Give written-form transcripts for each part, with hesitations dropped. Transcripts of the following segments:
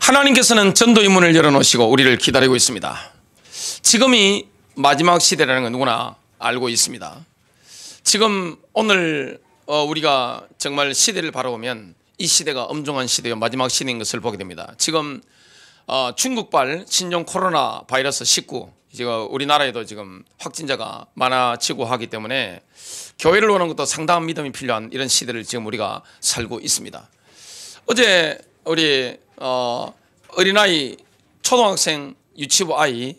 하나님께서는 전도의 문을 열어놓으시고 우리를 기다리고 있습니다. 지금이 마지막 시대라는 건 누구나 알고 있습니다. 지금 오늘 우리가 정말 시대를 바라보면 이 시대가 엄중한 시대요, 마지막 시대인 것을 보게 됩니다. 지금 중국발 신종 코로나 바이러스 19 지금 우리나라에도 지금 확진자가 많아지고 하기 때문에 교회를 오는 것도 상당한 믿음이 필요한 이런 시대를 지금 우리가 살고 있습니다. 어제 우리 어린아이 초등학생 유치부 아이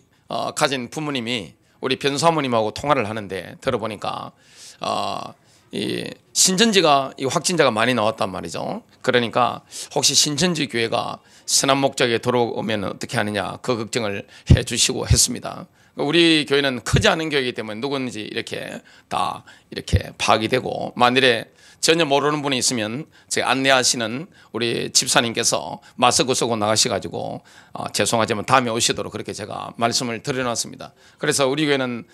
가진 부모님이 우리 변사모님하고 통화를 하는데 들어보니까 이 신천지가 이 확진자가 많이 나왔단 말이죠. 그러니까 혹시 신천지 교회가 선한 목적에 들어오면 어떻게 하느냐 그 걱정을 해 주시고 했습니다. 우리 교회는 크지 않은 교회이기 때문에 누구든지 이렇게 다 이렇게 파악이 되고, 만일에 전혀 모르는 분이 있으면 제가 안내하시는 우리 집사님께서 마스크 쓰고 나가셔가지고 죄송하지만 다음에 오시도록 그렇게 제가 말씀을 드려놨습니다. 그래서 우리 교회는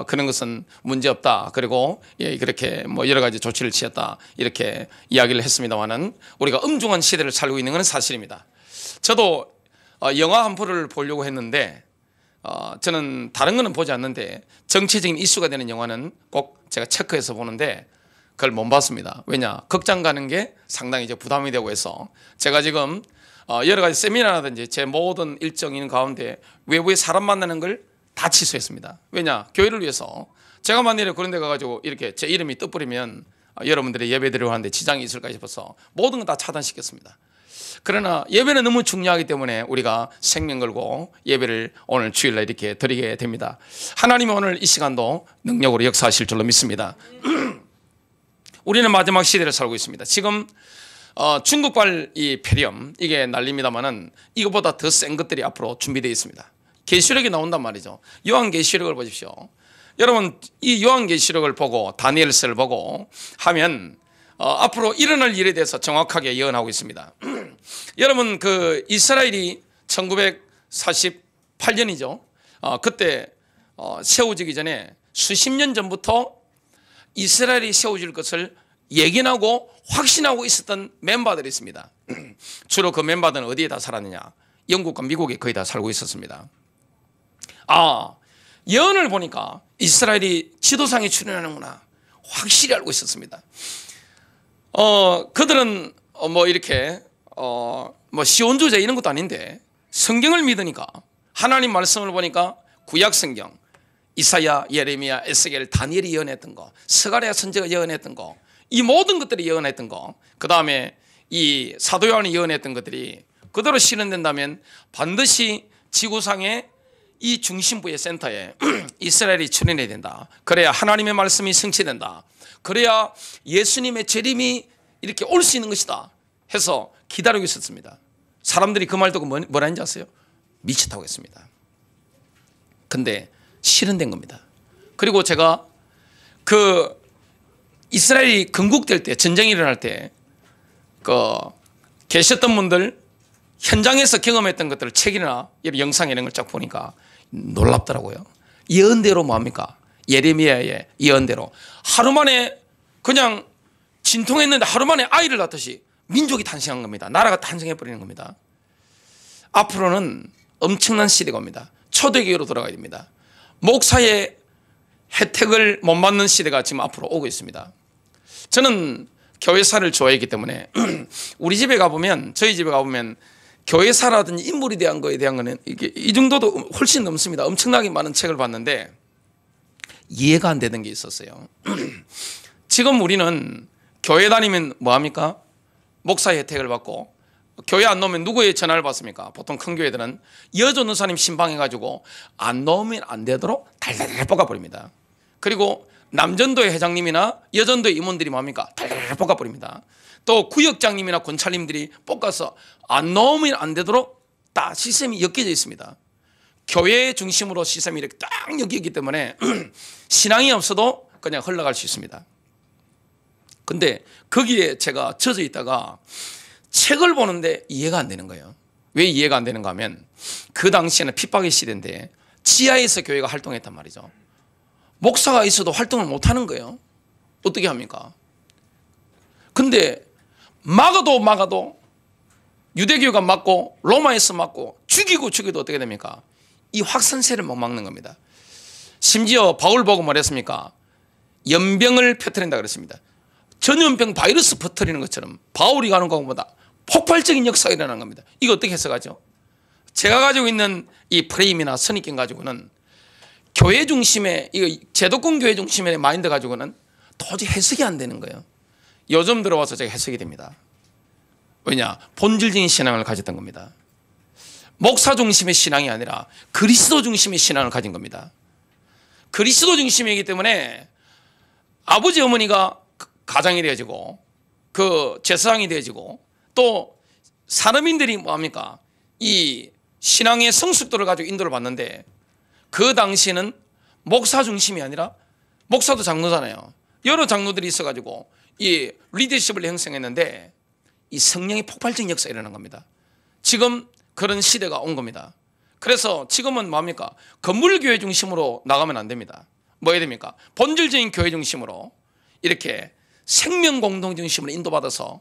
그런 것은 문제없다, 그리고 그렇게 뭐 여러 가지 조치를 취했다 이렇게 이야기를 했습니다만은 우리가 엄중한 시대를 살고 있는 건 사실입니다. 저도 영화 한 편을 보려고 했는데 저는 다른 거는 보지 않는데 정치적인 이슈가 되는 영화는 꼭 제가 체크해서 보는데 그걸 못 봤습니다. 왜냐? 극장 가는 게 상당히 이제 부담이 되고 해서 제가 지금 여러 가지 세미나라든지 제 모든 일정인 가운데 외부에 사람 만나는 걸 다 취소했습니다. 왜냐? 교회를 위해서. 제가 만일에 그런 데 가가지고 이렇게 제 이름이 떠버리면 여러분들이 예배 드리러 하는데 지장이 있을까 싶어서 모든 건 다 차단시켰습니다. 그러나 예배는 너무 중요하기 때문에 우리가 생명 걸고 예배를 오늘 주일날 이렇게 드리게 됩니다. 하나님이 오늘 이 시간도 능력으로 역사하실 줄로 믿습니다. 우리는 마지막 시대를 살고 있습니다. 지금 중국발 이 폐렴 이게 난립니다만은 이것보다 더 센 것들이 앞으로 준비되어 있습니다. 계시록이 나온단 말이죠. 요한계시록을 보십시오. 여러분 이 요한계시록을 보고 다니엘서를 보고 하면 앞으로 일어날 일에 대해서 정확하게 예언하고 있습니다. 여러분 그 이스라엘이 1948년이죠. 그때 세워지기 전에 수십 년 전부터 이스라엘이 세워질 것을 예견하고 확신하고 있었던 멤버들이 있습니다. 주로 그 멤버들은 어디에 다 살았느냐? 영국과 미국에 거의 다 살고 있었습니다. 예언을 보니까 이스라엘이 지도상에 출현하는구나 확실히 알고 있었습니다. 그들은 뭐 이렇게 뭐 시온주자 이런 것도 아닌데 성경을 믿으니까 하나님 말씀을 보니까 구약 성경 이사야, 예레미야, 에스겔, 다니엘이 예언했던 거, 스가랴 선지자가 예언했던 거, 이 모든 것들이 예언했던 거, 그 다음에 이 사도 요한이 예언했던 것들이 그대로 실현된다면 반드시 지구상의 이 중심부의 센터에 이스라엘이 출현해야 된다. 그래야 하나님의 말씀이 성취된다. 그래야 예수님의 재림이 이렇게 올 수 있는 것이다 해서 기다리고 있었습니다. 사람들이 그 말 듣고 뭐라 했는지 아세요? 미쳤다고 했습니다. 근데 실현된 겁니다. 그리고 제가 그 이스라엘이 건국될 때, 전쟁이 일어날 때 계셨던 분들 현장에서 경험했던 것들을 책이나 이런 영상 이런 걸 쫙 보니까 놀랍더라고요. 예언대로 뭐합니까? 예레미야의 예언대로 하루 만에 그냥 진통했는데 하루 만에 아이를 낳듯이 민족이 탄생한 겁니다. 나라가 탄생해버리는 겁니다. 앞으로는 엄청난 시대가 옵니다. 초대교회로 돌아가야 됩니다. 목사의 혜택을 못 받는 시대가 지금 앞으로 오고 있습니다. 저는 교회사를 좋아했기 때문에 우리 집에 가보면, 저희 집에 가보면 교회사라든지 인물에 대한 거에 대한 거는 이게 이 정도도 훨씬 넘습니다. 엄청나게 많은 책을 봤는데 이해가 안 되는 게 있었어요. 지금 우리는 교회 다니면 뭐합니까? 목사의 혜택을 받고, 교회 안 넣으면 누구의 전화를 받습니까? 보통 큰 교회들은 여전도사님 신방해가지고 안 넣으면 안 되도록 달달달 볶아버립니다. 그리고 남전도의 회장님이나 여전도의 임원들이 뭐합니까? 달달달 볶아버립니다. 또 구역장님이나 권찰님들이 볶아서 안 넣으면 안 되도록 다 시스템이 엮여져 있습니다. 교회 중심으로 시스템이 이렇게 딱 엮여있기 때문에 신앙이 없어도 그냥 흘러갈 수 있습니다. 근데 거기에 제가 젖어 있다가 책을 보는데 이해가 안 되는 거예요. 왜 이해가 안 되는가 하면 그 당시에는 핍박의 시대인데 지하에서 교회가 활동했단 말이죠. 목사가 있어도 활동을 못 하는 거예요. 어떻게 합니까? 근데 막아도 유대교가 맞고 로마에서 맞고 죽이고 죽여도 어떻게 됩니까? 이 확산세를 못 막는 겁니다. 심지어 바울 보고 말했습니까? 연병을 퍼뜨린다 그랬습니다. 전염병 바이러스 퍼뜨리는 것처럼 바울이 가는 것보다 폭발적인 역사가 일어나는 겁니다. 이거 어떻게 해석하죠? 제가 가지고 있는 이 프레임이나 선입견 가지고는 교회 중심의, 이거 제도권 교회 중심의 마인드 가지고는 도저히 해석이 안 되는 거예요. 요즘 들어와서 제가 해석이 됩니다. 왜냐? 본질적인 신앙을 가졌던 겁니다. 목사 중심의 신앙이 아니라 그리스도 중심의 신앙을 가진 겁니다. 그리스도 중심이기 때문에 아버지 어머니가 가장이 되어지고 그 제사장이 되어지고 또 산업인들이 뭐합니까? 이 신앙의 성숙도를 가지고 인도를 받는데 그 당시에는 목사 중심이 아니라 목사도 장로잖아요. 여러 장로들이 있어가지고 이 리더십을 형성했는데 이 성령의 폭발적인 역사가 일어난 겁니다. 지금 그런 시대가 온 겁니다. 그래서 지금은 뭐합니까? 건물교회 중심으로 나가면 안 됩니다. 뭐 해야 됩니까? 본질적인 교회 중심으로 이렇게 생명공동 중심으로 인도받아서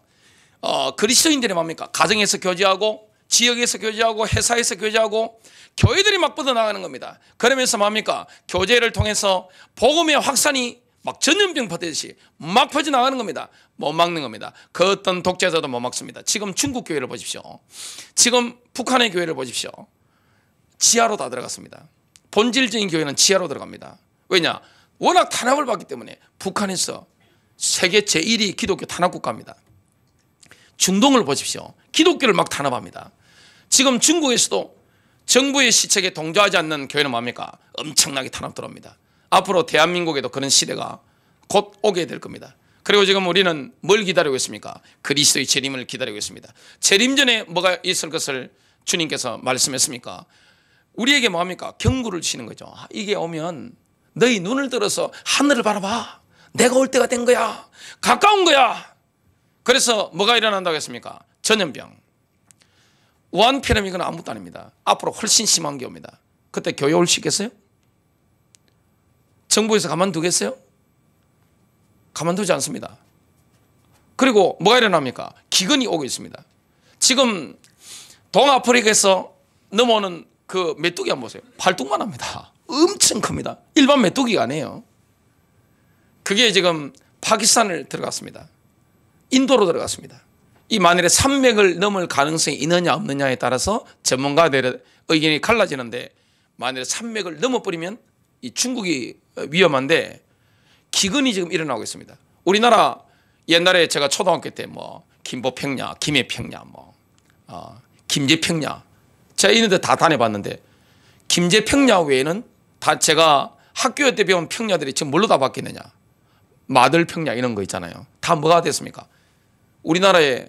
그리스도인들이 뭡니까? 가정에서 교제하고 지역에서 교제하고 회사에서 교제하고 교회들이 막 뻗어나가는 겁니다. 그러면서 뭡니까? 교제를 통해서 복음의 확산이 막 전염병 퍼지듯이 막 퍼져나가는 겁니다. 못 막는 겁니다. 그 어떤 독재자도 못 막습니다. 지금 중국 교회를 보십시오. 지금 북한의 교회를 보십시오. 지하로 다 들어갔습니다. 본질적인 교회는 지하로 들어갑니다. 왜냐? 워낙 탄압을 받기 때문에. 북한에서 세계 제1위 기독교 탄압국가입니다. 중동을 보십시오. 기독교를 막 탄압합니다. 지금 중국에서도 정부의 시책에 동조하지 않는 교회는 뭡니까? 엄청나게 탄압 들어옵니다. 앞으로 대한민국에도 그런 시대가 곧 오게 될 겁니다. 그리고 지금 우리는 뭘 기다리고 있습니까? 그리스도의 재림을 기다리고 있습니다. 재림 전에 뭐가 있을 것을 주님께서 말씀했습니까? 우리에게 뭐합니까? 경고를 주시는 거죠. 이게 오면 너희 눈을 들어서 하늘을 바라봐. 내가 올 때가 된 거야. 가까운 거야. 그래서 뭐가 일어난다고 했습니까? 전염병. 우한 폐렴이건 아무것도 아닙니다. 앞으로 훨씬 심한 게 옵니다. 그때 교회 올 수 있겠어요? 정부에서 가만두겠어요? 가만두지 않습니다. 그리고 뭐가 일어납니까? 기근이 오고 있습니다. 지금 동아프리카에서 넘어오는 그 메뚜기 한번 보세요. 팔뚝만 합니다. 엄청 큽니다. 일반 메뚜기가 아니에요. 그게 지금 파키스탄을 들어갔습니다. 인도로 들어갔습니다. 이 만일에 산맥을 넘을 가능성이 있느냐 없느냐에 따라서 전문가들의 의견이 갈라지는데 만일에 산맥을 넘어버리면 이 중국이 위험한데 기근이 지금 일어나고 있습니다. 우리나라 옛날에 제가 초등학교 때 뭐 김포평야, 김해평야, 김제평야 제가 이런 데 다 다녀봤는데 김제평야 외에는 다 제가 학교 때 배운 평야들이 지금 뭘로 다 바뀌느냐? 마들평야 이런 거 있잖아요. 다 뭐가 됐습니까? 우리나라에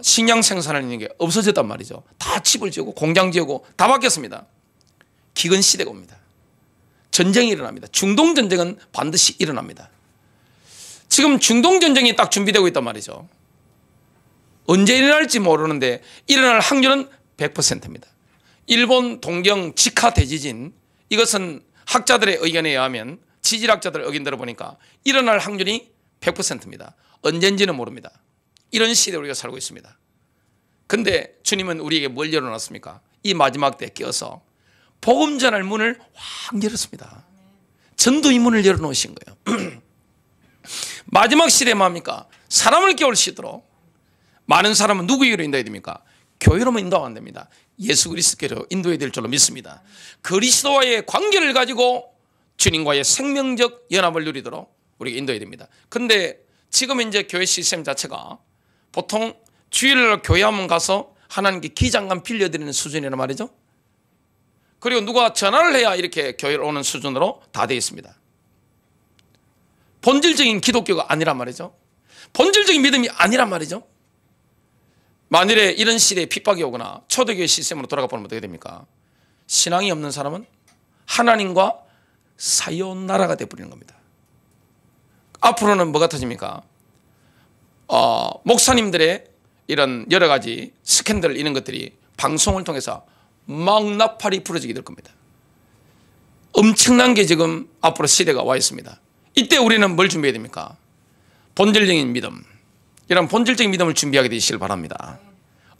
식량 생산하는 게 없어졌단 말이죠. 다 집을 지고 공장 지고 다 바뀌었습니다. 기근 시대가 옵니다. 전쟁이 일어납니다. 중동 전쟁은 반드시 일어납니다. 지금 중동 전쟁이 딱 준비되고 있단 말이죠. 언제 일어날지 모르는데 일어날 확률은 100%입니다. 일본 동경 지카 대지진 이것은 학자들의 의견에 의하면 지질학자들의 의견 들어보니까 일어날 확률이 100%입니다. 언젠지는 모릅니다. 이런 시대에 우리가 살고 있습니다. 근데 주님은 우리에게 뭘 열어놨습니까? 이 마지막 때에 끼어서 복음 전할 문을 확 열었습니다. 전도의 문을 열어놓으신 거예요. 마지막 시대에 뭡니까? 사람을 깨울 수 있도록 많은 사람은 누구에게로 인도해야 됩니까? 교회로만 인도하면 안 됩니다. 예수 그리스도께로 인도해야 될 줄로 믿습니다. 그리스도와의 관계를 가지고 주님과의 생명적 연합을 누리도록 우리가 인도해야 됩니다. 근데 지금 이제 교회 시스템 자체가 보통 주일날 교회 한번 가서 하나님께 기장관 빌려드리는 수준이란 말이죠. 그리고 누가 전화를 해야 이렇게 교회를 오는 수준으로 다 되어 있습니다. 본질적인 기독교가 아니란 말이죠. 본질적인 믿음이 아니란 말이죠. 만일에 이런 시대에 핍박이 오거나 초대교회 시스템으로 돌아가 보면 어떻게 됩니까? 신앙이 없는 사람은 하나님과 사이온나라가 되어버리는 겁니다. 앞으로는 뭐가 터집니까? 목사님들의 이런 여러 가지 스캔들 이런 것들이 방송을 통해서 막 나팔이 부러지게 될 겁니다. 엄청난 게 지금 앞으로 시대가 와 있습니다. 이때 우리는 뭘 준비해야 됩니까? 본질적인 믿음, 이런 본질적인 믿음을 준비하게 되시길 바랍니다.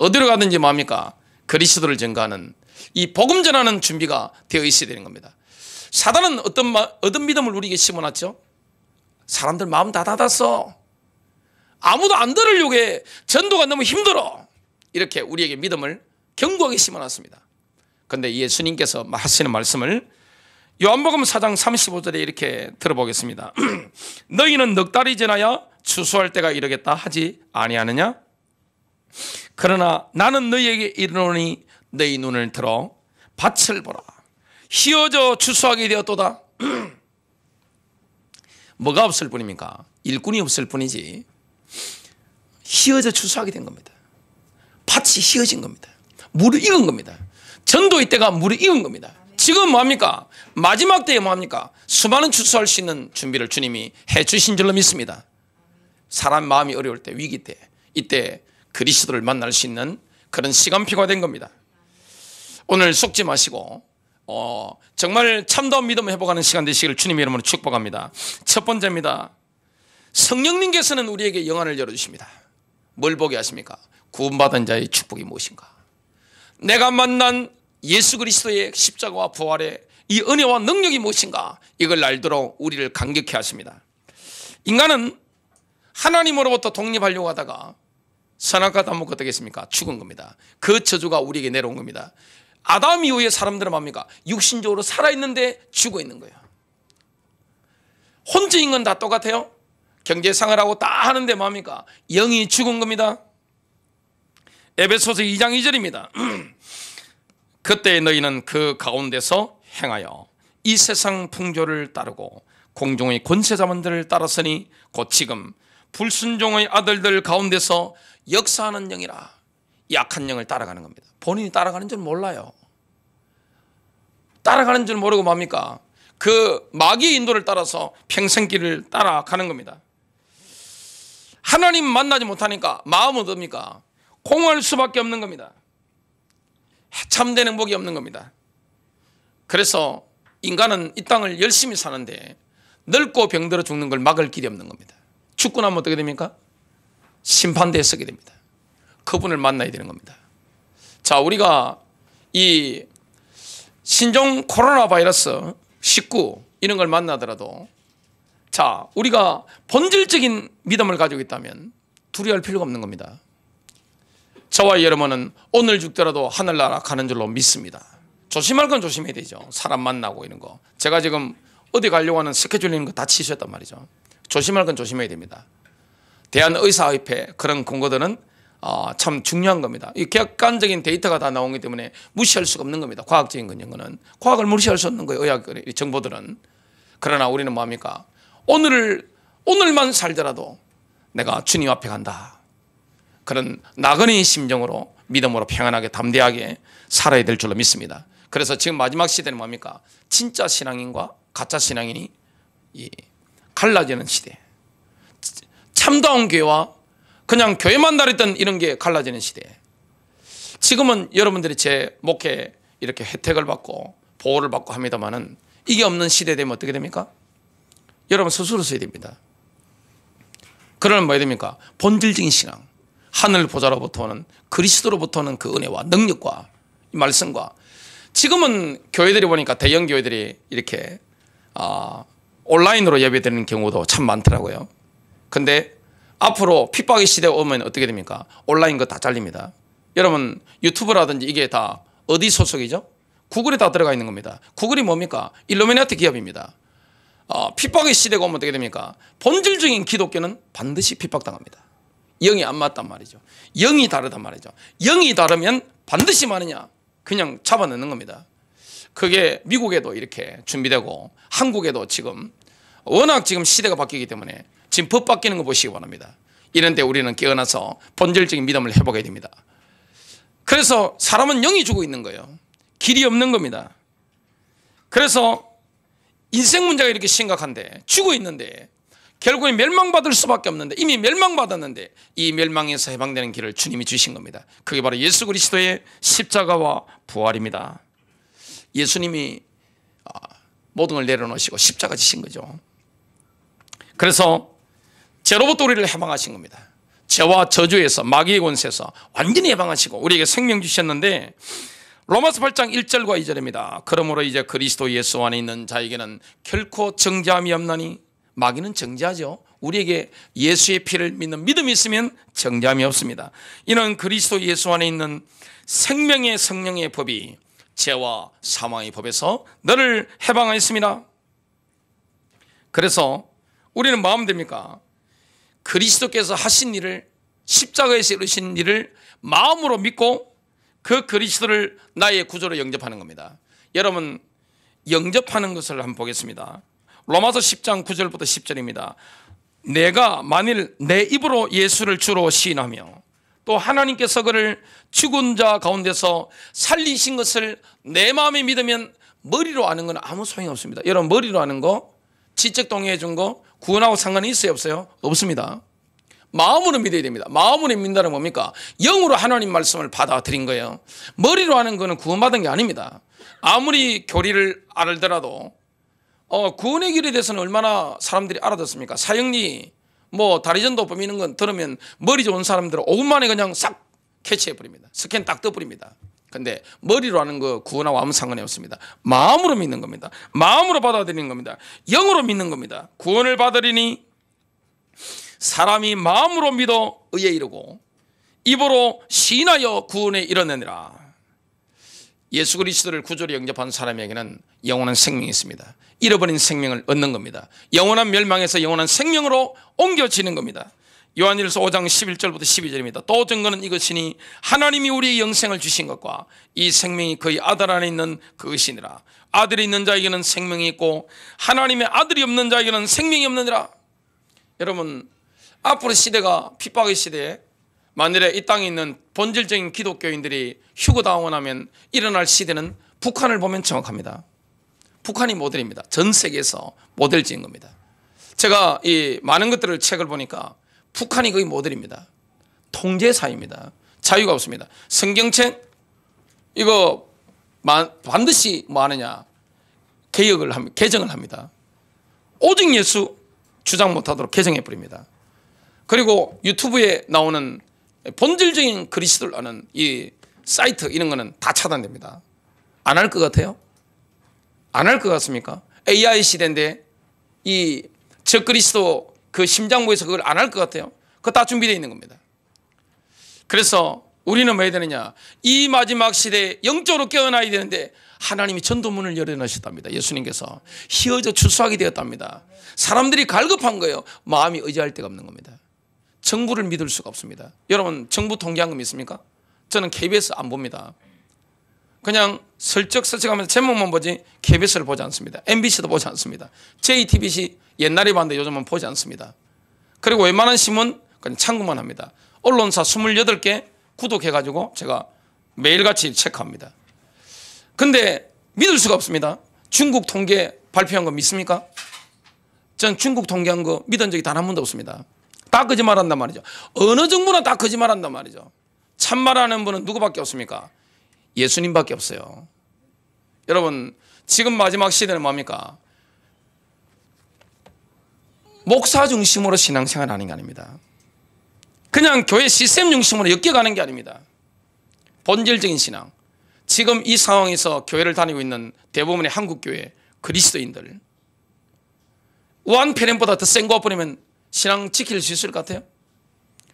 어디로 가든지 뭡니까? 그리스도를 전가하는 이 복음 전하는 준비가 되어 있어야 되는 겁니다. 사단은 어떤 믿음을 우리에게 심어놨죠? 사람들 마음 다 닫았어. 아무도 안 들으려고 해. 전도가 너무 힘들어. 이렇게 우리에게 믿음을 견고하게 심어놨습니다. 그런데 예수님께서 하시는 말씀을 요한복음 4장 35절에 이렇게 들어보겠습니다. 너희는 넉 달이 지나야 추수할 때가 이르겠다 하지 아니하느냐? 그러나 나는 너희에게 이르노니 너희 눈을 들어 밭을 보라. 휘어져 추수하게 되었도다. 뭐가 없을 뿐입니까? 일꾼이 없을 뿐이지. 휘어져 추수하게 된 겁니다. 밭이 휘어진 겁니다. 물을 익은 겁니다. 전도의 때가 물을 익은 겁니다. 지금 뭐합니까? 마지막 때에 뭐합니까? 수많은 추수할 수 있는 준비를 주님이 해 주신 줄로 믿습니다. 사람 마음이 어려울 때, 위기 때, 이때 그리스도를 만날 수 있는 그런 시간표가 된 겁니다. 오늘 속지 마시고 정말 참다운 믿음을 회복하는 시간 되시기를 주님의 이름으로 축복합니다. 첫 번째입니다. 성령님께서는 우리에게 영안을 열어주십니다. 뭘 보게 하십니까? 구원받은 자의 축복이 무엇인가? 내가 만난 예수 그리스도의 십자가와 부활의 이 은혜와 능력이 무엇인가? 이걸 알도록 우리를 감격해 하십니다. 인간은 하나님으로부터 독립하려고 하다가 선악과 따먹고 어떻겠습니까? 죽은 겁니다. 그 저주가 우리에게 내려온 겁니다. 아담 이후에 사람들은 뭡니까? 육신적으로 살아있는데 죽어있는 거예요. 혼자인 건 다 똑같아요. 경제생활 하고 다 하는데 뭡니까? 영이 죽은 겁니다. 에베소서 2장 2절입니다. 그때 너희는 그 가운데서 행하여 이 세상 풍조를 따르고 공중의 권세자만들을 따랐으니 곧 지금 불순종의 아들들 가운데서 역사하는 영이라. 약한 영을 따라가는 겁니다. 본인이 따라가는 줄 몰라요. 따라가는 줄 모르고 뭡니까? 그 마귀의 인도를 따라서 평생길을 따라가는 겁니다. 하나님 만나지 못하니까 마음은 어떻습니까? 공허할 수밖에 없는 겁니다. 참된 행복이 없는 겁니다. 그래서 인간은 이 땅을 열심히 사는데 늙고 병들어 죽는 걸 막을 길이 없는 겁니다. 죽고 나면 어떻게 됩니까? 심판대에 서게 됩니다. 그분을 만나야 되는 겁니다. 자, 우리가 이 신종 코로나 바이러스 19 이런 걸 만나더라도 자, 우리가 본질적인 믿음을 가지고 있다면 두려워할 필요가 없는 겁니다. 저와 여러분은 오늘 죽더라도 하늘나라 가는 줄로 믿습니다. 조심할 건 조심해야 되죠. 사람 만나고 이런 거. 제가 지금 어디 가려고 하는 스케줄 있는 거 다 취소했단 말이죠. 조심할 건 조심해야 됩니다. 대한의사협회 그런 공고들은 참 중요한 겁니다. 이 객관적인 데이터가 다 나오기 때문에 무시할 수가 없는 겁니다. 과학적인 거는 과학을 무시할 수 없는 거예요. 의학 정보들은. 그러나 우리는 뭐합니까? 오늘만 살더라도 내가 주님 앞에 간다. 그런 나그네의 심정으로 믿음으로 평안하게 담대하게 살아야 될 줄로 믿습니다. 그래서 지금 마지막 시대는 뭡니까? 진짜 신앙인과 가짜 신앙인이 갈라지는 시대. 참다운 교회와 그냥 교회만 다녔던 이런 게 갈라지는 시대. 지금은 여러분들이 제 목회 이렇게 혜택을 받고 보호를 받고 합니다만은 이게 없는 시대 되면 어떻게 됩니까? 여러분 스스로 써야 됩니다. 그러면 뭐 해야 됩니까? 본질적인 신앙. 하늘 보좌로부터 오는 그리스도로부터 오는 그 은혜와 능력과 이 말씀과 지금은 교회들이 보니까 대형 교회들이 이렇게 온라인으로 예배드리는 경우도 참 많더라고요. 근데 앞으로 핍박의 시대가 오면 어떻게 됩니까? 온라인 거 다 잘립니다. 여러분 유튜브라든지 이게 다 어디 소속이죠? 구글에 다 들어가 있는 겁니다. 구글이 뭡니까? 일루미나티 기업입니다. 핍박의 시대가 오면 어떻게 됩니까? 본질적인 기독교는 반드시 핍박당합니다. 영이 안 맞단 말이죠. 영이 다르단 말이죠. 영이 다르면 반드시 뭐느냐? 그냥 잡아넣는 겁니다. 그게 미국에도 이렇게 준비되고 한국에도 지금 워낙 지금 시대가 바뀌기 때문에 지금 법 바뀌는 거 보시기 바랍니다. 이런 때 우리는 깨어나서 본질적인 믿음을 회복해야 됩니다. 그래서 사람은 영이 죽어 있는 거예요. 길이 없는 겁니다. 그래서 인생 문제가 이렇게 심각한데 죽어 있는데 결국에 멸망받을 수밖에 없는데 이미 멸망받았는데 이 멸망에서 해방되는 길을 주님이 주신 겁니다. 그게 바로 예수 그리스도의 십자가와 부활입니다. 예수님이 모든 걸 내려놓으시고 십자가 지신 거죠. 그래서 죄로부터 우리를 해방하신 겁니다. 죄와 저주에서 마귀의 권세에서 완전히 해방하시고 우리에게 생명 주셨는데 로마서 8장 1절과 2절입니다. 그러므로 이제 그리스도 예수 안에 있는 자에게는 결코 정죄함이 없나니 마귀는 정죄하죠. 우리에게 예수의 피를 믿는 믿음이 있으면 정죄함이 없습니다. 이는 그리스도 예수 안에 있는 생명의 성령의 법이 죄와 사망의 법에서 너를 해방하였습니다. 그래서 우리는 마음 됩니까? 그리스도께서 하신 일을, 십자가에서 이루신 일을 마음으로 믿고 그 그리스도를 나의 구주로 영접하는 겁니다. 여러분, 영접하는 것을 한번 보겠습니다. 로마서 10장 9절부터 10절입니다. 내가 만일 내 입으로 예수를 주로 시인하며 또 하나님께서 그를 죽은 자 가운데서 살리신 것을 내 마음에 믿으면 머리로 아는 건 아무 소용이 없습니다. 여러분, 머리로 아는 거, 지적 동의해 준 거 구원하고 상관이 있어요, 없어요? 없습니다. 마음으로 믿어야 됩니다. 마음으로 믿는다는 뭡니까? 영으로 하나님 말씀을 받아들인 거예요. 머리로 하는 거는 구원받은 게 아닙니다. 아무리 교리를 알더라도 구원의 길에 대해서는 얼마나 사람들이 알아듣습니까? 사형리, 다리전도법 이런 건 들으면 머리 좋은 사람들은 5분 만에 그냥 싹 캐치해버립니다. 스캔 딱 떠버립니다. 근데 머리로 하는 거 구원하고 아무 상관이 없습니다. 마음으로 믿는 겁니다. 마음으로 받아들이는 겁니다. 영으로 믿는 겁니다. 구원을 받으리니 사람이 마음으로 믿어 의에 이르고 입으로 시인하여 구원에 이르느니라. 예수 그리스도를 구주로 영접한 사람에게는 영원한 생명이 있습니다. 잃어버린 생명을 얻는 겁니다. 영원한 멸망에서 영원한 생명으로 옮겨지는 겁니다. 요한일서 5장 11절부터 12절입니다. 또 증거는 이것이니 하나님이 우리의 영생을 주신 것과 이 생명이 그의 아들 안에 있는 그것이니라. 아들이 있는 자에게는 생명이 있고 하나님의 아들이 없는 자에게는 생명이 없느니라. 여러분, 앞으로 시대가 핍박의 시대에 만일에 이 땅에 있는 본질적인 기독교인들이 휴거당하면 일어날 시대는 북한을 보면 정확합니다. 북한이 모델입니다. 전 세계에서 모델지은 겁니다. 제가 이 많은 것들을 책을 보니까 북한이 거의 모델입니다. 통제사입니다. 자유가 없습니다. 성경책 이거 반드시 뭐 하느냐, 개정을 합니다. 오직 예수 주장 못하도록 개정해버립니다. 그리고 유튜브에 나오는 본질적인 그리스도를 아는 이 사이트 이런 거는 다 차단됩니다. 안 할 것 같아요? 안 할 것 같습니까? AI 시대인데 이 적그리스도 그 심장부에서 그걸 안 할 것 같아요? 그거 다 준비되어 있는 겁니다. 그래서 우리는 뭐 해야 되느냐, 이 마지막 시대에 영적으로 깨어나야 되는데 하나님이 전도문을 열어놓으셨답니다. 예수님께서 휘어져 출소하게 되었답니다. 사람들이 갈급한 거예요. 마음이 의지할 데가 없는 겁니다. 정부를 믿을 수가 없습니다. 여러분, 정부 통계한 거 믿습니까? 저는 KBS 안 봅니다. 그냥 설적설적하면서 제목만 보지 KBS를 보지 않습니다. MBC도 보지 않습니다. JTBC 옛날에 봤는데 요즘은 보지 않습니다. 그리고 웬만한 신문 그냥 참고만 합니다. 언론사 28개 구독해가지고 제가 매일같이 체크합니다. 근데 믿을 수가 없습니다. 중국 통계 발표한 거 믿습니까? 전 중국 통계한 거 믿은 적이 단 한 번도 없습니다. 다 거짓말한단 말이죠. 어느 정부나 다 거짓말한단 말이죠. 참말하는 분은 누구밖에 없습니까? 예수님밖에 없어요. 여러분, 지금 마지막 시대는 뭡니까? 목사 중심으로 신앙생활 하는 게 아닙니다. 그냥 교회 시스템 중심으로 엮여가는 게 아닙니다. 본질적인 신앙. 지금 이 상황에서 교회를 다니고 있는 대부분의 한국교회 그리스도인들, 우한폐렴보다 더 센 거 뿌리면 신앙 지킬 수 있을 것 같아요?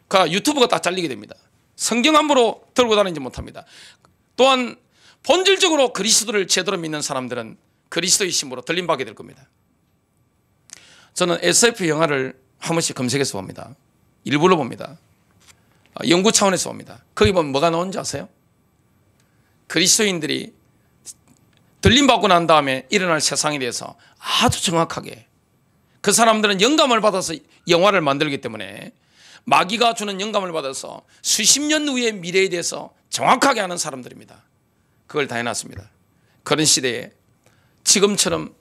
그 유튜브가 다 잘리게 됩니다. 성경 함부로 들고 다니지 못합니다. 또한 본질적으로 그리스도를 제대로 믿는 사람들은 그리스도의 힘으로 들림받게 될 겁니다. 저는 SF 영화를 한 번씩 검색해서 봅니다. 일부러 봅니다. 연구 차원에서 봅니다. 거기 보면 뭐가 나오는지 아세요? 그리스도인들이 들림받고 난 다음에 일어날 세상에 대해서 아주 정확하게, 그 사람들은 영감을 받아서 영화를 만들기 때문에 마귀가 주는 영감을 받아서 수십 년 후의 미래에 대해서 정확하게 아는 사람들입니다. 그걸 다 해놨습니다. 그런 시대에 지금처럼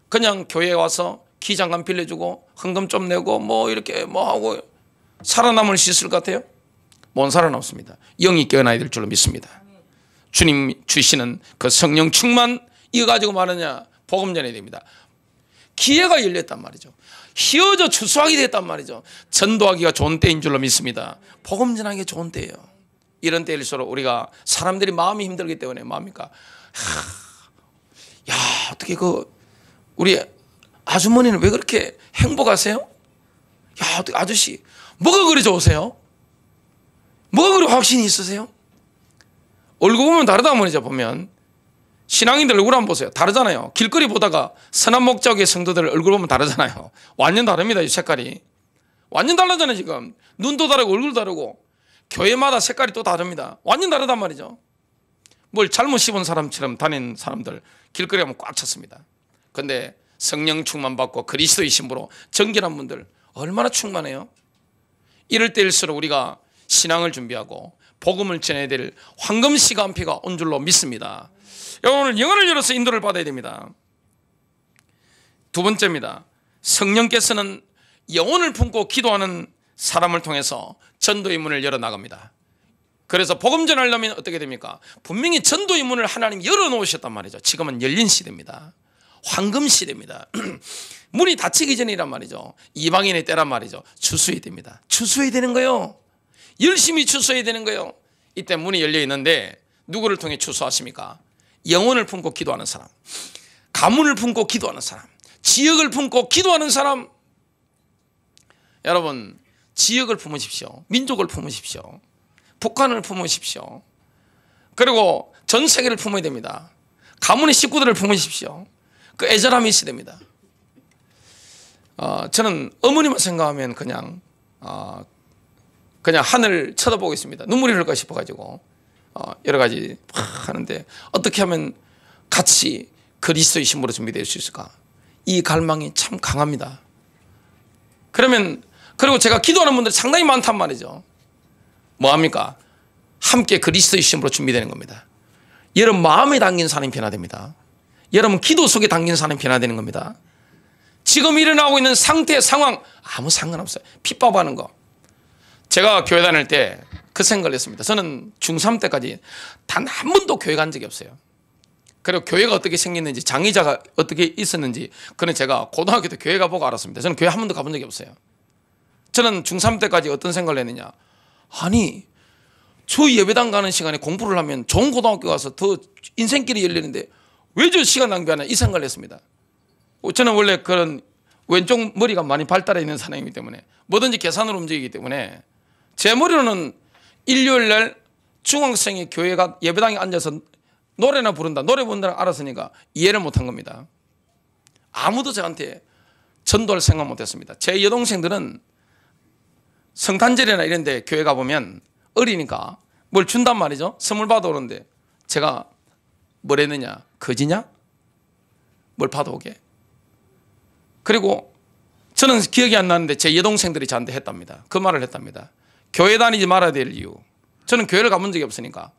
그냥 교회에 와서 기장관 빌려주고 헌금 좀 내고 뭐 이렇게 뭐 하고 살아남을 수 있을 것 같아요? 못 살아남습니다. 영이 깨어나야 될 줄로 믿습니다. 주님 주시는 그 성령 충만 이거 가지고 말하냐, 복음 전해야 됩니다. 기회가 열렸단 말이죠. 휘어져 추수하게 됐단 말이죠. 전도하기가 좋은 때인 줄로 믿습니다. 복음 전하기가 좋은 때예요. 이런 때일수록 우리가 사람들이 마음이 힘들기 때문에 마음이니까 야 어떻게 우리 아주머니는 왜 그렇게 행복하세요? 야 어떻게 아저씨 뭐가 그리 좋으세요? 뭐가 그리 확신이 있으세요? 얼굴 보면 다르다 말이죠. 보면 신앙인들 얼굴 한번 보세요. 다르잖아요. 길거리 보다가 선한 목적의 성도들 얼굴 보면 다르잖아요. 완전 다릅니다. 이 색깔이 완전 달라잖아요. 지금 눈도 다르고 얼굴도 다르고 교회마다 색깔이 또 다릅니다. 완전 다르단 말이죠. 뭘 잘못 씹은 사람처럼 다니는 사람들 길거리 가면 꽉 찼습니다. 그런데 성령 충만 받고 그리스도의 신부로 정결한 분들 얼마나 충만해요. 이럴 때일수록 우리가 신앙을 준비하고 복음을 전해야 될 황금 시간표가 온 줄로 믿습니다. 오늘 영혼을 열어서 인도를 받아야 됩니다. 두 번째입니다. 성령께서는 영혼을 품고 기도하는 사람을 통해서 전도의 문을 열어나갑니다. 그래서 복음 전하려면 어떻게 됩니까? 분명히 전도의 문을 하나님이 열어놓으셨단 말이죠. 지금은 열린 시대입니다. 황금 시대입니다. 문이 닫히기 전이란 말이죠. 이방인의 때란 말이죠. 추수해야 됩니다. 추수해야 되는 거예요. 열심히 추수해야 되는 거예요. 이때 문이 열려 있는데 누구를 통해 추수하십니까? 영혼을 품고 기도하는 사람, 가문을 품고 기도하는 사람, 지역을 품고 기도하는 사람. 여러분 지역을 품으십시오. 민족을 품으십시오. 북한을 품으십시오. 그리고 전 세계를 품어야 됩니다. 가문의 식구들을 품으십시오. 그 애절함이 있어야 됩니다. 저는 어머니만 생각하면 그냥 하늘 쳐다보고 있습니다. 눈물이 흘릴까 싶어가지고 여러 가지 하는데 어떻게 하면 같이 그리스도의 신부로 준비될 수 있을까? 이 갈망이 참 강합니다. 그리고 제가 기도하는 분들이 상당히 많단 말이죠. 뭐합니까? 함께 그리스도의 신부로 준비되는 겁니다. 여러분 마음에 담긴 사람이 변화됩니다. 여러분 기도 속에 담긴 사람이 변화되는 겁니다. 지금 일어나고 있는 상태, 상황 아무 상관없어요. 핍박하는 거. 제가 교회 다닐 때 그 생각을 했습니다. 저는 중3 때까지 단 한 번도 교회 간 적이 없어요. 그리고 교회가 어떻게 생겼는지 장의자가 어떻게 있었는지 그는 제가 고등학교 때 교회 가보고 알았습니다. 저는 교회 한 번도 가본 적이 없어요. 저는 중3 때까지 어떤 생각을 했느냐. 아니 저 예배당 가는 시간에 공부를 하면 좋은 고등학교 가서 더 인생길이 열리는데 왜 저 시간 낭비하나 이 생각을 했습니다. 저는 원래 그런 왼쪽 머리가 많이 발달해 있는 사람이기 때문에 뭐든지 계산으로 움직이기 때문에 제 머리로는 일요일 날 중학생이 교회가 예배당에 앉아서 노래나 부른다 노래 부른다는 알았으니까 이해를 못한 겁니다. 아무도 저한테 전도할 생각 못했습니다. 제 여동생들은 성탄절이나 이런 데 교회 가보면 어리니까 뭘 준단 말이죠. 선물 받아오는데 제가 뭘 했느냐. 거지냐? 뭘 받아오게. 그리고 저는 기억이 안 나는데 제 여동생들이 저한테 했답니다. 그 말을 했답니다. 교회 다니지 말아야 될 이유. 저는 교회를 가본 적이 없으니까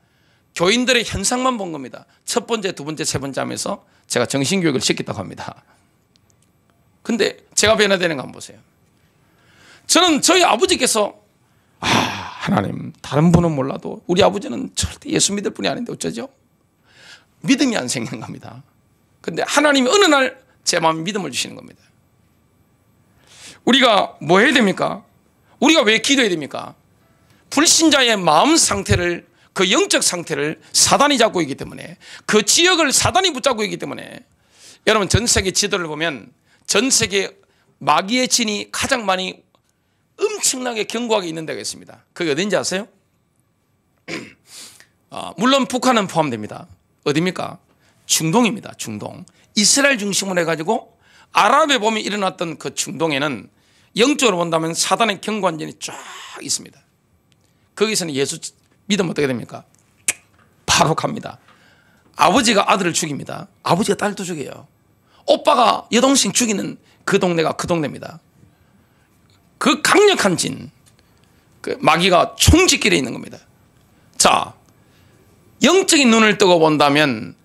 교인들의 현상만 본 겁니다. 첫 번째, 두 번째, 세 번째 하면서 제가 정신교육을 시켰다고 합니다. 근데 제가 변화되는 거 한번 보세요. 저는 저희 아버지께서 하나님 다른 분은 몰라도 우리 아버지는 절대 예수 믿을 분이 아닌데 어쩌죠? 믿음이 안 생기는 겁니다. 근데 하나님이 어느 날 제 마음에 믿음을 주시는 겁니다. 우리가 뭐 해야 됩니까? 우리가 왜 기도해야 됩니까? 불신자의 마음 상태를 그 영적 상태를 사단이 잡고 있기 때문에 그 지역을 사단이 붙잡고 있기 때문에 여러분 전 세계 지도를 보면 전 세계 마귀의 진이 가장 많이 엄청나게 견고하게 있는 데가 있습니다. 그게 어딘지 아세요? 물론 북한은 포함됩니다. 어디입니까? 중동입니다. 중동. 이스라엘 중심으로 해가지고 아랍에 보면 일어났던 그 중동에는 영적으로 본다면 사단의 견고한 진이 쫙 있습니다. 거기서는 예수 믿으면 어떻게 됩니까? 바로 갑니다. 아버지가 아들을 죽입니다. 아버지가 딸도 죽여요. 오빠가 여동생 죽이는 그 동네가 그 동네입니다. 그 강력한 진, 그 마귀가 총짓길에 있는 겁니다. 자, 영적인 눈을 뜨고 본다면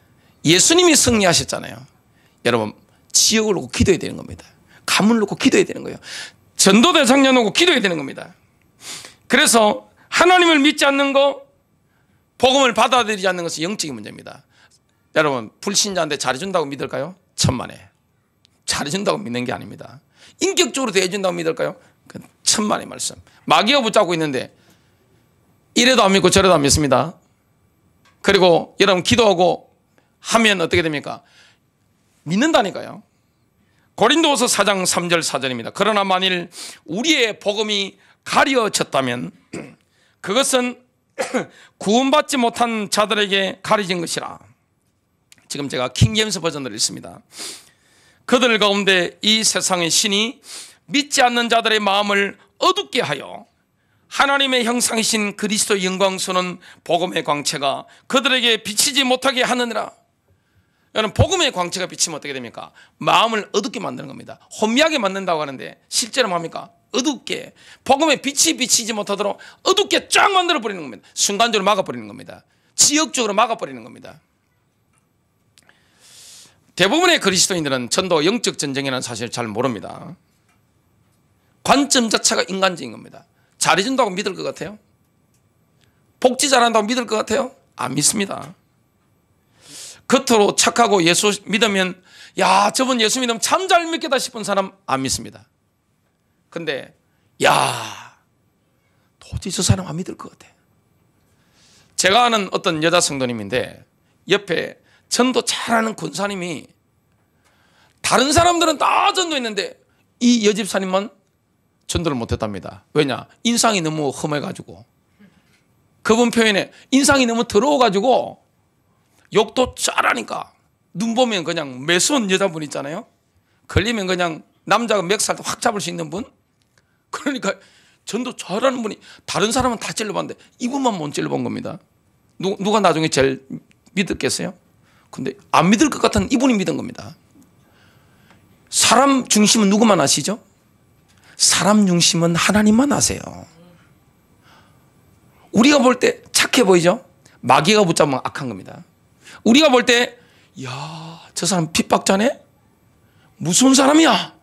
예수님이 승리하셨잖아요. 여러분 지역을 놓고 기도해야 되는 겁니다. 가문을 놓고 기도해야 되는 거예요. 전도 대상자 놓고 기도해야 되는 겁니다. 그래서 하나님을 믿지 않는 거, 복음을 받아들이지 않는 것은 영적인 문제입니다. 여러분 불신자한테 잘해준다고 믿을까요? 천만에. 잘해준다고 믿는 게 아닙니다. 인격적으로 대해준다고 믿을까요? 그 천만의 말씀. 마귀가 붙잡고 있는데 이래도 안 믿고 저래도 안 믿습니다. 그리고 여러분 기도하고 하면 어떻게 됩니까? 믿는다니까요. 고린도후서 4장 3절 4절입니다. 그러나 만일 우리의 복음이 가려졌다면 그것은 구원받지 못한 자들에게 가려진 것이라. 지금 제가 킹제임스 버전을 읽습니다. 그들 가운데 이 세상의 신이 믿지 않는 자들의 마음을 어둡게 하여 하나님의 형상이신 그리스도의 영광스러운 복음의 광채가 그들에게 비치지 못하게 하느니라. 여러분, 복음의 광채가 비치면 어떻게 됩니까? 마음을 어둡게 만드는 겁니다. 혼미하게 만든다고 하는데 실제로 뭡니까? 어둡게, 복음의 빛이 비치지 못하도록 어둡게 쫙 만들어 버리는 겁니다. 순간적으로 막아버리는 겁니다. 지역적으로 막아버리는 겁니다. 대부분의 그리스도인들은 전도 영적 전쟁이라는 사실을 잘 모릅니다. 관점 자체가 인간적인 겁니다. 잘해준다고 믿을 것 같아요? 복지 잘한다고 믿을 것 같아요? 안 믿습니다. 겉으로 착하고 예수 믿으면 야, 저분 예수 믿으면 참 잘 믿겠다 싶은 사람 안 믿습니다. 근데 야, 도저히 저 사람 안 믿을 것 같아. 제가 아는 어떤 여자 성도님인데 옆에 전도 잘하는 권사님이 다른 사람들은 다 전도했는데 이 여집사님만 전도를 못했답니다. 왜냐? 인상이 너무 험해가지고. 그분 표현에 인상이 너무 더러워가지고 욕도 잘하니까 눈 보면 그냥 매수한 여자분 있잖아요. 걸리면 그냥 남자가 멱살 확 잡을 수 있는 분. 그러니까 전도 잘하는 분이 다른 사람은 다 찔러봤는데 이분만 못 찔러본 겁니다. 누가 나중에 제일 믿었겠어요? 근데 안 믿을 것 같은 이분이 믿은 겁니다. 사람 중심은 누구만 아시죠? 사람 중심은 하나님만 아세요. 우리가 볼 때 착해 보이죠? 마귀가 붙잡으면 악한 겁니다. 우리가 볼 때 야, 저 사람 핍박자네? 무서운 사람이야.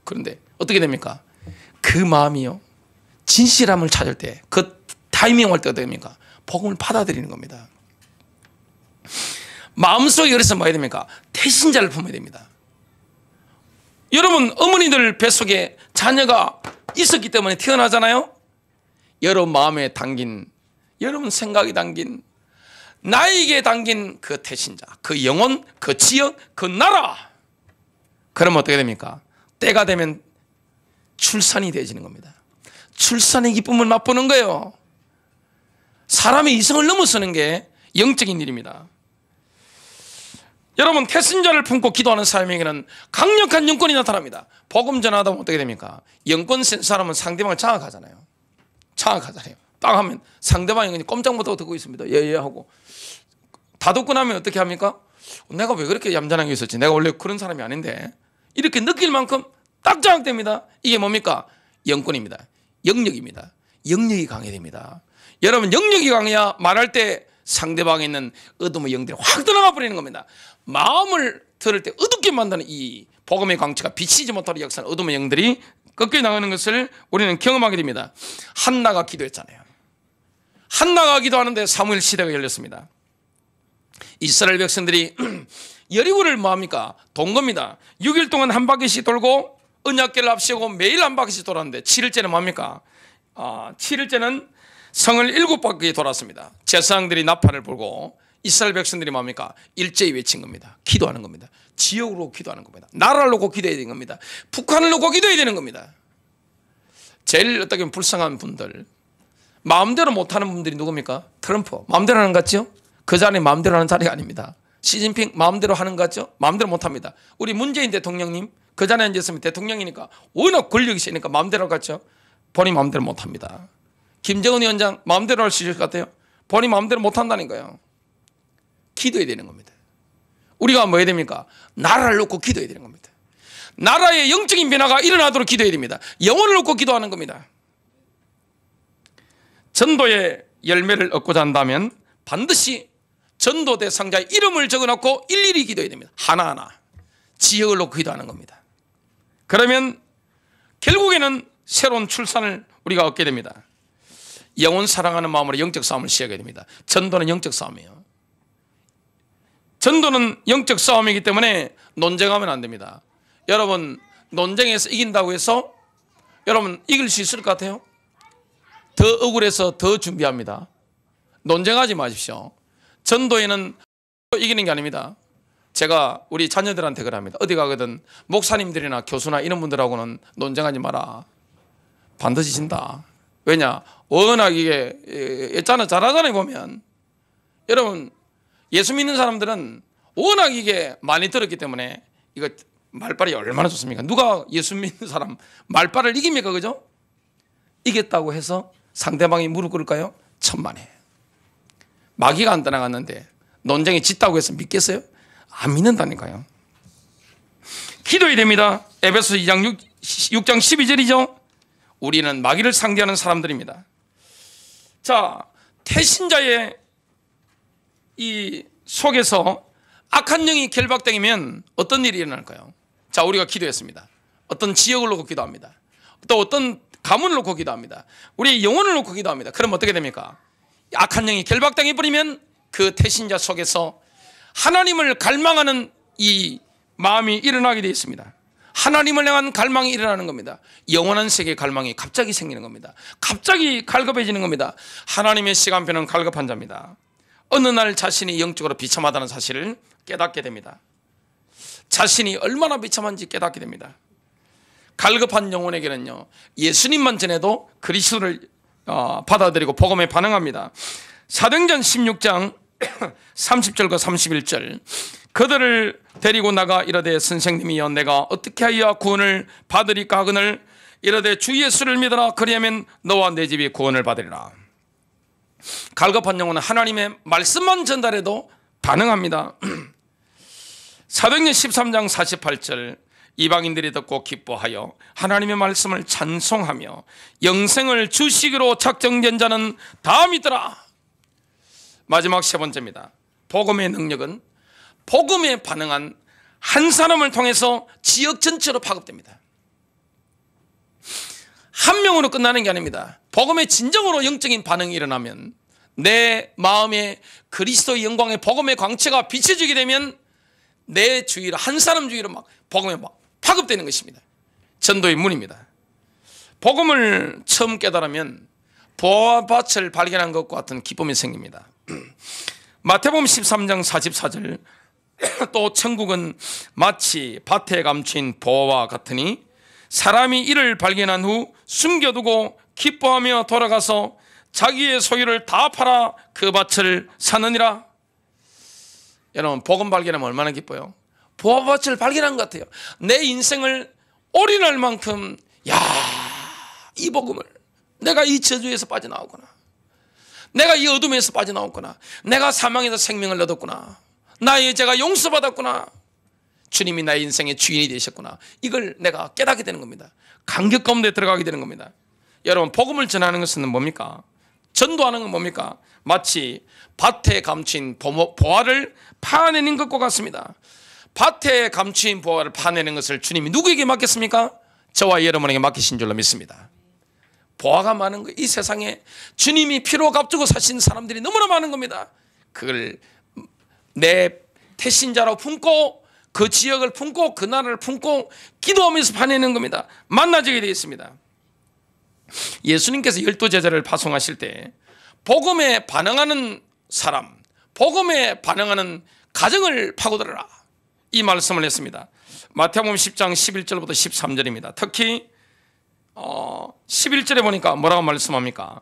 그런데 어떻게 됩니까? 그 마음이요, 진실함을 찾을 때, 그 타이밍 올 때 어떻게 됩니까? 복음을 받아들이는 겁니다. 마음속에 그래서 뭐 해야 됩니까? 태신자를 품어야 됩니다. 여러분, 어머니들 뱃속에 자녀가 있었기 때문에 태어나잖아요. 여러분 마음에 담긴, 여러분 생각이 담긴, 나에게 담긴 그 태신자, 그 영혼, 그 지역, 그 나라. 그러면 어떻게 됩니까? 때가 되면 출산이 되어지는 겁니다. 출산의 기쁨을 맛보는 거예요. 사람의 이성을 넘어서는 게 영적인 일입니다. 여러분, 태신자를 품고 기도하는 사람에게는 강력한 영권이 나타납니다. 복음 전하다 보면 어떻게 됩니까? 영권 센 사람은 상대방을 장악하잖아요. 장악하잖아요. 딱 하면 상대방이 그냥 꼼짝 못하고 듣고 있습니다. 예 하고. 다 듣고 나면 어떻게 합니까? 내가 왜 그렇게 얌전하게 있었지? 내가 원래 그런 사람이 아닌데. 이렇게 느낄 만큼 딱 장악됩니다. 이게 뭡니까? 영권입니다. 영역입니다. 영역이 강해야 됩니다. 여러분, 영역이 강해야 말할 때 상대방에 있는 어둠의 영들이 확 들어가 버리는 겁니다. 마음을 들을 때 어둡게 만드는 이 복음의 광채가 비치지 못하는 역사는 어둠의 영들이 꺾여 나가는 것을 우리는 경험하게 됩니다. 한나가 기도했잖아요. 한나가 기도하는데 사무엘 시대가 열렸습니다. 이스라엘 백성들이 여리고를 뭐합니까? 돈 겁니다. 6일 동안 한 바퀴씩 돌고 언약궤를 앞세우고 매일 한 바퀴씩 돌았는데 7일째는 뭡니까? 7일째는 성을 7바퀴 돌았습니다. 제사장들이 나팔을 불고 이스라엘 백성들이 뭡니까? 일제히 외친 겁니다. 기도하는 겁니다. 지역으로 기도하는 겁니다. 나라를 놓고 기도해야 되는 겁니다. 북한을 놓고 기도해야 되는 겁니다. 제일 어떻게 보면 불쌍한 분들, 마음대로 못하는 분들이 누굽니까? 트럼프 마음대로 하는 것 같죠? 그 자리 마음대로 하는 자리가 아닙니다. 시진핑 마음대로 하는 것 같죠? 마음대로 못합니다. 우리 문재인 대통령님 그 자리에 앉았으면 대통령이니까 워낙 권력이 세니까 마음대로 할 것 같죠? 본인 마음대로 못합니다. 김정은 위원장 마음대로 할 수 있을 것 같아요? 본인 마음대로 못한다는 거예요. 기도해야 되는 겁니다. 우리가 뭐 해야 됩니까? 나라를 놓고 기도해야 되는 겁니다. 나라의 영적인 변화가 일어나도록 기도해야 됩니다. 영혼을 놓고 기도하는 겁니다. 전도의 열매를 얻고자 한다면 반드시 전도 대상자의 이름을 적어놓고 일일이 기도해야 됩니다. 하나하나 지역을 놓고 기도하는 겁니다. 그러면 결국에는 새로운 출산을 우리가 얻게 됩니다. 영혼 사랑하는 마음으로 영적 싸움을 시작하게 됩니다. 전도는 영적 싸움이에요. 전도는 영적 싸움이기 때문에 논쟁하면 안 됩니다. 여러분, 논쟁에서 이긴다고 해서 여러분 이길 수 있을 것 같아요? 더 억울해서 더 준비합니다. 논쟁하지 마십시오. 전도에는 이기는 게 아닙니다. 제가 우리 자녀들한테 그럽니다. 어디 가거든 목사님들이나 교수나 이런 분들하고는 논쟁하지 마라. 반드시 진다. 왜냐? 워낙 이게 잘하잖아요. 보면 여러분, 예수 믿는 사람들은 워낙 이게 많이 들었기 때문에 이거 말빨이 얼마나 좋습니까? 누가 예수 믿는 사람 말빨을 이깁니까? 그죠? 이겼다고 해서 상대방이 무릎 꿇을까요? 천만에. 마귀가 안 떠나갔는데 논쟁이 짙다고 해서 믿겠어요? 안 믿는다니까요. 기도해야 됩니다. 에베소 2장 6장 12절이죠. 우리는 마귀를 상대하는 사람들입니다. 자, 태신자의 이 속에서 악한 영이 결박당이면 어떤 일이 일어날까요? 자, 우리가 기도했습니다. 어떤 지역을 놓고 기도합니다. 또 어떤 가문을 놓고 기도합니다. 우리의 영혼을 놓고 기도합니다. 그럼 어떻게 됩니까? 악한 영이 결박당해 버리면 그 태신자 속에서 하나님을 갈망하는 이 마음이 일어나게 되어 있습니다. 하나님을 향한 갈망이 일어나는 겁니다. 영원한 세계의 갈망이 갑자기 생기는 겁니다. 갑자기 갈급해지는 겁니다. 하나님의 시간표는 갈급한 자입니다. 어느 날 자신이 영적으로 비참하다는 사실을 깨닫게 됩니다. 자신이 얼마나 비참한지 깨닫게 됩니다. 갈급한 영혼에게는요, 예수님만 전해도 그리스도를 받아들이고 복음에 반응합니다. 사도행전 16장 30절과 31절, 그들을 데리고 나가 이르되 선생님이여 내가 어떻게 하여 구원을 받으리까 하거늘 이르되 주 예수를 믿어라 그리하면 너와 내 집이 구원을 받으리라. 갈급한 영혼은 하나님의 말씀만 전달해도 반응합니다. 사도행전 13장 48절, 이방인들이 듣고 기뻐하여 하나님의 말씀을 찬송하며 영생을 주시기로 작정된 자는 다 믿더라. 마지막 세 번째입니다. 복음의 능력은 복음에 반응한 한 사람을 통해서 지역 전체로 파급됩니다. 한 명으로 끝나는 게 아닙니다. 복음에 진정으로 영적인 반응이 일어나면 내 마음에 그리스도의 영광의 복음의 광채가 비춰지게 되면 내 주위로, 한 사람 주위로 막 복음에 막 파급되는 것입니다. 전도의 문입니다. 복음을 처음 깨달으면 보화밭을 발견한 것과 같은 기쁨이 생깁니다. 마태복음 13장 44절, 또 천국은 마치 밭에 감춘 보화와 같으니 사람이 이를 발견한 후 숨겨두고 기뻐하며 돌아가서 자기의 소유를 다 팔아 그 밭을 사느니라. 여러분, 복음 발견하면 얼마나 기뻐요? 보화밭을 발견한 것 같아요. 내 인생을 올인할 만큼, 이 복음을, 내가 이 저주에서 빠져나오구나, 내가 이 어둠에서 빠져나왔구나, 내가 사망에서 생명을 얻었구나, 나의 죄가 용서받았구나, 주님이 나의 인생의 주인이 되셨구나, 이걸 내가 깨닫게 되는 겁니다. 감격 가운데 들어가게 되는 겁니다. 여러분, 복음을 전하는 것은 뭡니까? 전도하는 건 뭡니까? 마치 밭에 감춘 보화를 파내는 것과 같습니다. 밭에 감추인 보화를 파내는 것을 주님이 누구에게 맡겼습니까? 저와 여러분에게 맡기신 줄로 믿습니다. 보화가 많은 거, 이 세상에 주님이 피로 값주고 사신 사람들이 너무나 많은 겁니다. 그걸 내 태신자로 품고 그 지역을 품고 그 나라를 품고 기도하면서 파내는 겁니다. 만나지게 되어 있습니다. 예수님께서 12제자를 파송하실 때 복음에 반응하는 사람, 복음에 반응하는 가정을 파고들어라, 이 말씀을 했습니다. 마태복음 10장 11절부터 13절입니다. 특히 11절에 보니까 뭐라고 말씀합니까?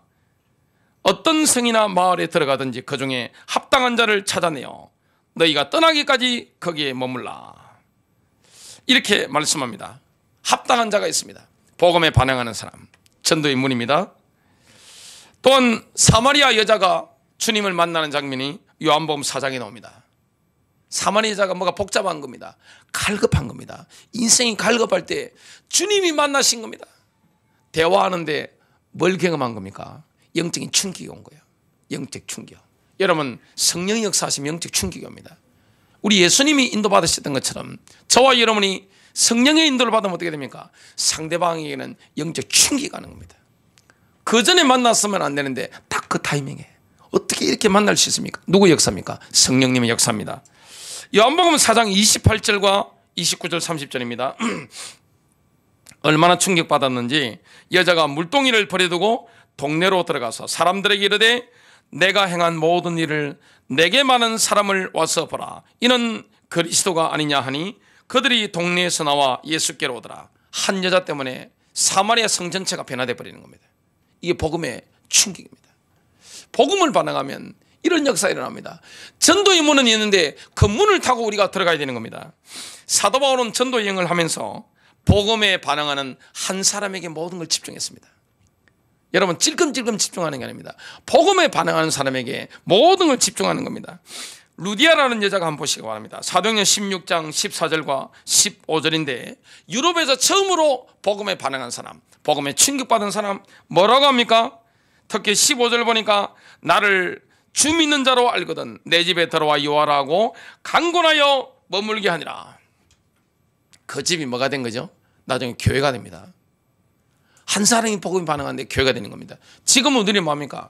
어떤 성이나 마을에 들어가든지 그 중에 합당한 자를 찾아내어 너희가 떠나기까지 거기에 머물라, 이렇게 말씀합니다. 합당한 자가 있습니다. 복음에 반응하는 사람, 전도의 문입니다. 또한 사마리아 여자가 주님을 만나는 장면이 요한복음 4장에 나옵니다. 사마리아 여자가 뭐가 복잡한 겁니다. 갈급한 겁니다. 인생이 갈급할 때 주님이 만나신 겁니다. 대화하는데 뭘 경험한 겁니까? 영적인 충격이 온 거예요. 영적 충격. 여러분, 성령의 역사하시면 영적 충격이 옵니다. 우리 예수님이 인도받으셨던 것처럼 저와 여러분이 성령의 인도를 받으면 어떻게 됩니까? 상대방에게는 영적 충격이 가는 겁니다. 그 전에 만났으면 안 되는데 딱 그 타이밍에 어떻게 이렇게 만날 수 있습니까? 누구 역사입니까? 성령님의 역사입니다. 요한복음 4장 28절과 29절 30절입니다. 얼마나 충격받았는지 여자가 물동이를 버려두고 동네로 들어가서 사람들에게 이르되 내가 행한 모든 일을 내게 많은 사람을 와서 보라. 이는 그리스도가 아니냐 하니 그들이 동네에서 나와 예수께로 오더라. 한 여자 때문에 사마리아 성 전체가 변화되어 버리는 겁니다. 이게 복음의 충격입니다. 복음을 반응하면 이런 역사가 일어납니다. 전도의 문은 있는데 그 문을 타고 우리가 들어가야 되는 겁니다. 사도 바울은 전도 여행을 하면서 복음에 반응하는 한 사람에게 모든 걸 집중했습니다. 여러분, 찔끔찔끔 집중하는 게 아닙니다. 복음에 반응하는 사람에게 모든 걸 집중하는 겁니다. 루디아라는 여자가 한번 보시기 바랍니다. 사도행전 16장 14절과 15절인데 유럽에서 처음으로 복음에 반응한 사람, 복음에 충격받은 사람 뭐라고 합니까? 특히 15절 보니까 나를 주 믿는 자로 알거든 내 집에 들어와 요하라고 강권하여 머물게 하니라. 그 집이 뭐가 된 거죠? 나중에 교회가 됩니다. 한 사람이 복음에 반응하는데 교회가 되는 겁니다. 지금 우리는 뭡니까?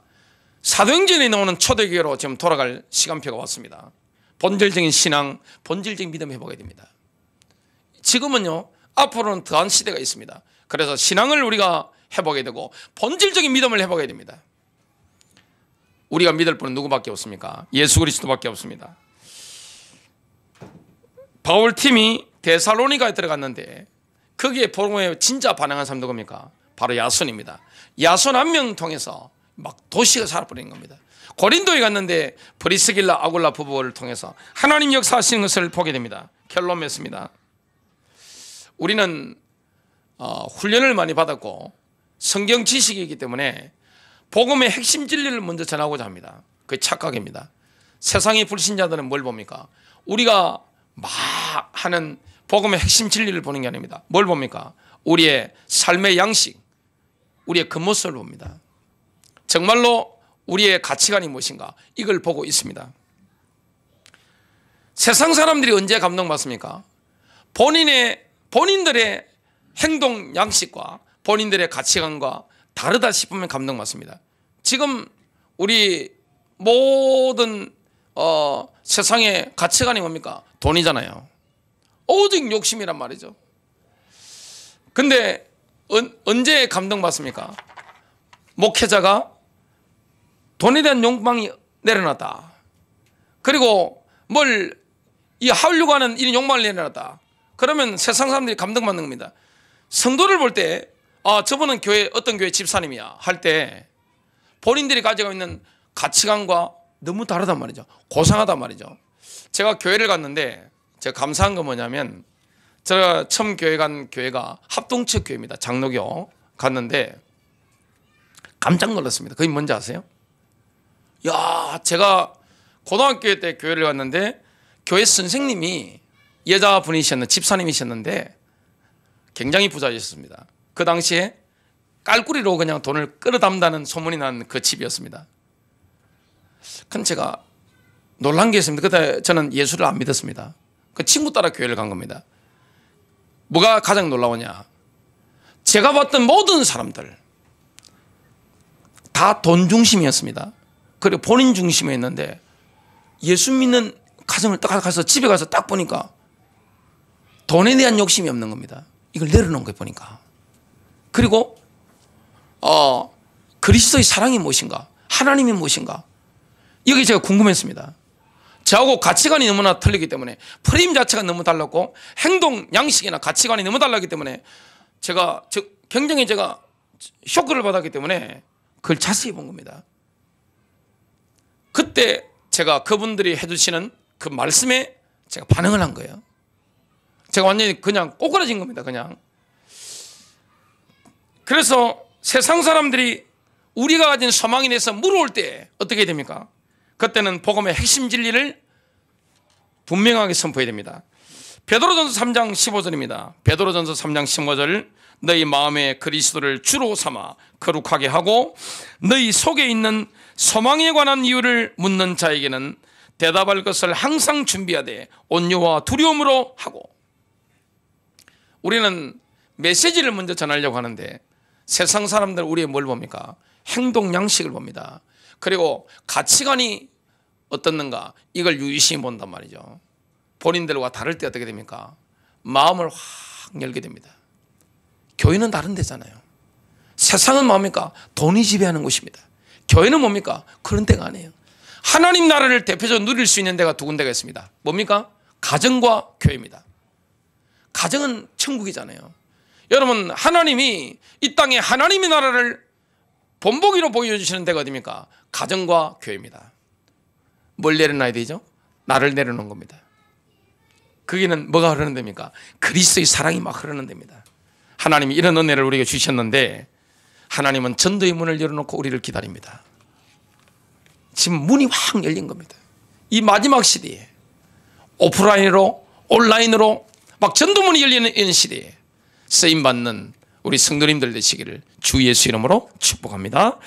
사도행전에 나오는 초대교회로 지금 돌아갈 시간표가 왔습니다. 본질적인 신앙, 본질적인 믿음 회복해야 됩니다. 지금은요, 앞으로는 더한 시대가 있습니다. 그래서 신앙을 우리가 회복해야 되고 본질적인 믿음을 회복해야 됩니다. 우리가 믿을 분은 누구밖에 없습니까? 예수 그리스도밖에 없습니다. 바울 팀이 데살로니가에 들어갔는데 거기에 복음에 진짜 반응한 사람 누굽니까? 바로 야손입니다. 야손 한 명 통해서 막 도시가 살아버리는 겁니다. 고린도에 갔는데 브리스길라 아굴라 부부를 통해서 하나님 역사하시는 것을 보게 됩니다. 결론 맺습니다. 우리는 훈련을 많이 받았고 성경 지식이 있기 때문에 복음의 핵심 진리를 먼저 전하고자 합니다. 그게 착각입니다. 세상의 불신자들은 뭘 봅니까? 우리가 막 하는 복음의 핵심 진리를 보는 게 아닙니다. 뭘 봅니까? 우리의 삶의 양식, 우리의 겉모습을 봅니다. 정말로 우리의 가치관이 무엇인가 이걸 보고 있습니다. 세상 사람들이 언제 감동받습니까? 본인들의 행동 양식과 본인들의 가치관과 다르다 싶으면 감동받습니다. 지금 우리 모든 세상의 가치관이 뭡니까? 돈이잖아요. 오직 욕심이란 말이죠. 근데 언제 감동받습니까? 목회자가 돈에 대한 욕망이 내려놨다. 그리고 하려고 하는 이런 욕망을 내려놨다. 그러면 세상 사람들이 감동받는 겁니다. 성도를 볼 때 저분은 어떤 교회 집사님이야 할 때 본인들이 가지고 있는 가치관과 너무 다르단 말이죠. 고상하단 말이죠. 제가 교회를 갔는데 제가 감사한 건 뭐냐면 제가 처음 교회 간 교회가 합동측 교회입니다. 장로교 갔는데 깜짝 놀랐습니다. 그게 뭔지 아세요? 제가 고등학교 때 교회를 갔는데 교회 선생님이 여자분이셨는데 집사님이셨는데 굉장히 부자이셨습니다. 그 당시에 깔꾸리로 그냥 돈을 끌어담다는 소문이 난 그 집이었습니다. 그럼 제가 놀란 게 있습니다. 그때 저는 예수를 안 믿었습니다. 그 친구 따라 교회를 간 겁니다. 뭐가 가장 놀라우냐? 제가 봤던 모든 사람들 다 돈 중심이었습니다. 그리고 본인 중심이었는데 예수 믿는 가정을 딱 가서 집에 가서 딱 보니까 돈에 대한 욕심이 없는 겁니다. 이걸 내려놓은 거 보니까. 그리고 그리스도의 사랑이 무엇인가? 하나님이 무엇인가? 여기 제가 궁금했습니다. 저하고 가치관이 너무나 틀리기 때문에 프레임 자체가 너무 달랐고 행동 양식이나 가치관이 너무 달랐기 때문에 굉장히 제가 쇼크를 받았기 때문에 그걸 자세히 본 겁니다. 그때 제가 그분들이 해주시는 그 말씀에 제가 반응을 한 거예요. 제가 완전히 그냥 꼬꾸라진 겁니다. 그냥. 그래서 세상 사람들이 우리가 가진 소망에 대해서 물어올 때 어떻게 됩니까? 그때는 복음의 핵심 진리를 분명하게 선포해야 됩니다. 베드로전서 3장 15절입니다. 베드로전서 3장 15절 너희 마음에 그리스도를 주로 삼아 거룩하게 하고 너희 속에 있는 소망에 관한 이유를 묻는 자에게는 대답할 것을 항상 준비하되 온유와 두려움으로 하고. 우리는 메시지를 먼저 전하려고 하는데 세상 사람들 우리의 뭘 봅니까? 행동 양식을 봅니다. 그리고 가치관이 어떻는가 이걸 유의시 본단 말이죠. 본인들과 다를 때 어떻게 됩니까? 마음을 확 열게 됩니다. 교회는 다른 데잖아요. 세상은 뭡니까? 돈이 지배하는 곳입니다. 교회는 뭡니까? 그런 데가 아니에요. 하나님 나라를 대표적으로 누릴 수 있는 데가 두 군데가 있습니다. 뭡니까? 가정과 교회입니다. 가정은 천국이잖아요. 여러분, 하나님이 이 땅에 하나님의 나라를 본보기로 보여주시는 데가 어디입니까? 가정과 교회입니다. 뭘 내려놔야 되죠? 나를 내려놓은 겁니다. 거기는 뭐가 흐르는 데입니까? 그리스도의 사랑이 막 흐르는 데입니다. 하나님이 이런 은혜를 우리에게 주셨는데 하나님은 전도의 문을 열어놓고 우리를 기다립니다. 지금 문이 확 열린 겁니다. 이 마지막 시대에 오프라인으로 온라인으로 막 전도문이 열리는 이런 시대에 쓰임받는 우리 성도님들 되시기를 주 예수 이름으로 축복합니다.